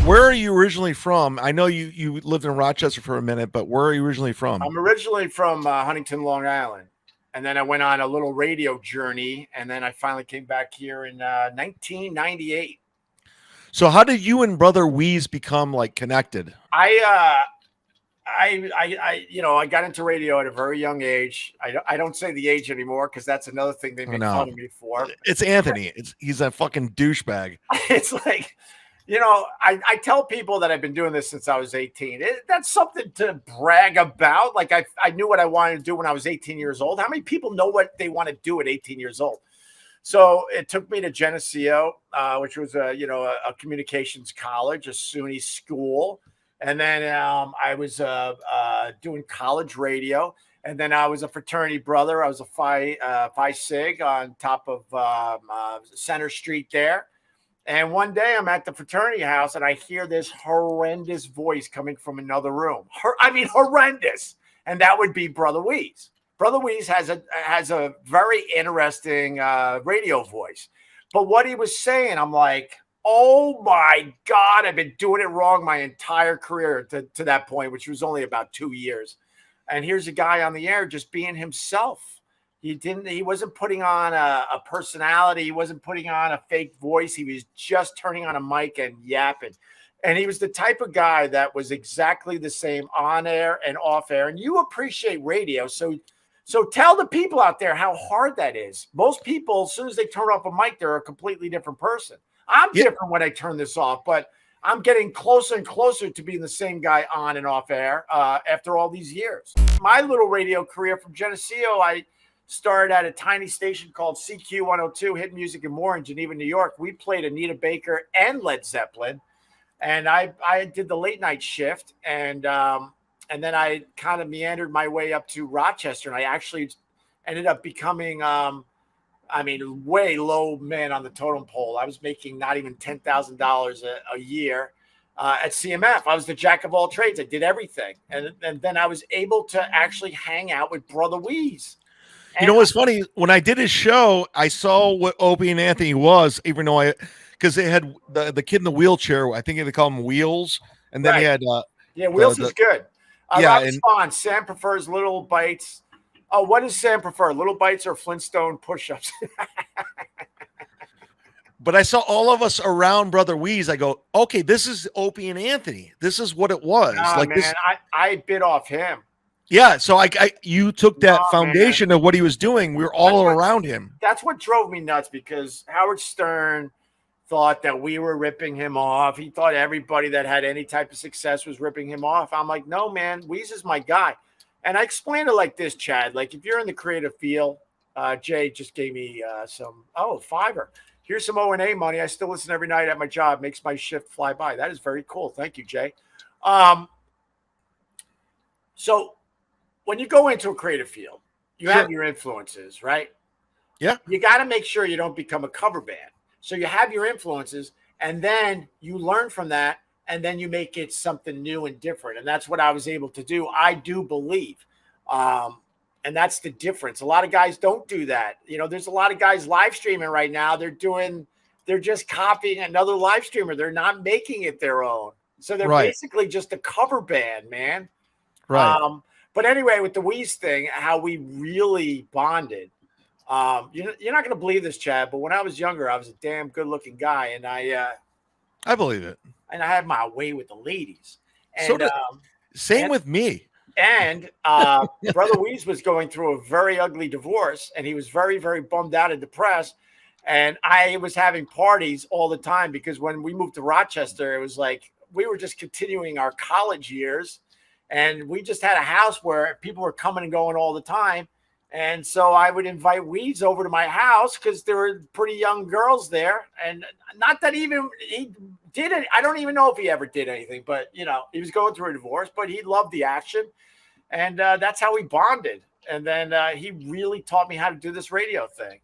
where are you originally from? I know you lived in Rochester for a minute, but where are you originally from? I'm originally from Huntington, Long Island. And then I went on a little radio journey, and then I finally came back here in 1998. So how did you and Brother Wease become like connected? I got into radio at a very young age. I don't say the age anymore because that's another thing they make fun of me for. It's Anthony. He's a fucking douchebag. It's like, I tell people that I've been doing this since I was 18. That's something to brag about. Like I knew what I wanted to do when I was 18 years old. How many people know what they want to do at 18 years old? So it took me to Geneseo, which was a communications college, a SUNY school. And then I was doing college radio. And then I was a fraternity brother. I was a Phi Sig on top of Center Street there. And one day I'm at the fraternity house and I hear this horrendous voice coming from another room. Horrendous. And that would be Brother Wease. Brother Wease has a very interesting radio voice. But what he was saying, I'm like, oh my God, I've been doing it wrong my entire career to that point, which was only about 2 years. And here's a guy on the air just being himself. He wasn't putting on a personality. He wasn't putting on a fake voice. He was just turning on a mic and yapping. And he was the type of guy that was exactly the same on air and off air. And you appreciate radio. So tell the people out there how hard that is. Most people, as soon as they turn off a mic, they're a completely different person. I'm different when I turn this off, but I'm getting closer and closer to being the same guy on and off air after all these years. My little radio career from Geneseo, I started at a tiny station called CQ 102, Hit Music and More in Geneva, New York. We played Anita Baker and Led Zeppelin. And I did the late night shift. And then I kind of meandered my way up to Rochester. And I actually ended up becoming, way low man on the totem pole. I was making not even $10,000 a year at CMF. I was the jack of all trades. I did everything. And then I was able to actually hang out with Brother Wease. You know what's funny? When I did his show, I saw what Opie and Anthony was, even though because they had the kid in the wheelchair. I think they call him Wheels, and then he had Wheels is good. Spawn. Sam prefers little bites. Oh, what does Sam prefer? Little bites or Flintstone push-ups? But I saw all of us around Brother Wease. I go, okay, this is Opie and Anthony. This is what it was. I bit off him. Yeah, so you took that foundation of what he was doing. We were all around him. That's what drove me nuts because Howard Stern thought that we were ripping him off. He thought everybody that had any type of success was ripping him off. I'm like, no, man, Wease is my guy. And I explained it like this, Chad. Like if you're in the creative field, Jay just gave me $5. Here's some O&A money. I still listen every night at my job. Makes my shift fly by. That is very cool. Thank you, Jay. So when you go into a creative field, you have your influences, right? Yeah. You got to make sure you don't become a cover band. So you have your influences, and then you learn from that, and then you make it something new and different. And that's what I was able to do. I do believe. And that's the difference. A lot of guys don't do that. There's a lot of guys live streaming right now. They're just copying another live streamer. They're not making it their own. So they're basically just a cover band, man. Right. But anyway, with the Wease thing, how we really bonded. You're not going to believe this, Chad, but when I was younger, I was a damn good-looking guy, and I believe it. And I had my way with the ladies. And same with me. And Brother Wease was going through a very ugly divorce, and he was very, very bummed out and depressed. And I was having parties all the time because when we moved to Rochester, it was like we were just continuing our college years. And we just had a house where people were coming and going all the time. And so I would invite Wease over to my house because there were pretty young girls there. And not that even he did it. I don't even know if he ever did anything, but, he was going through a divorce, but he loved the action. And that's how we bonded. And then he really taught me how to do this radio thing.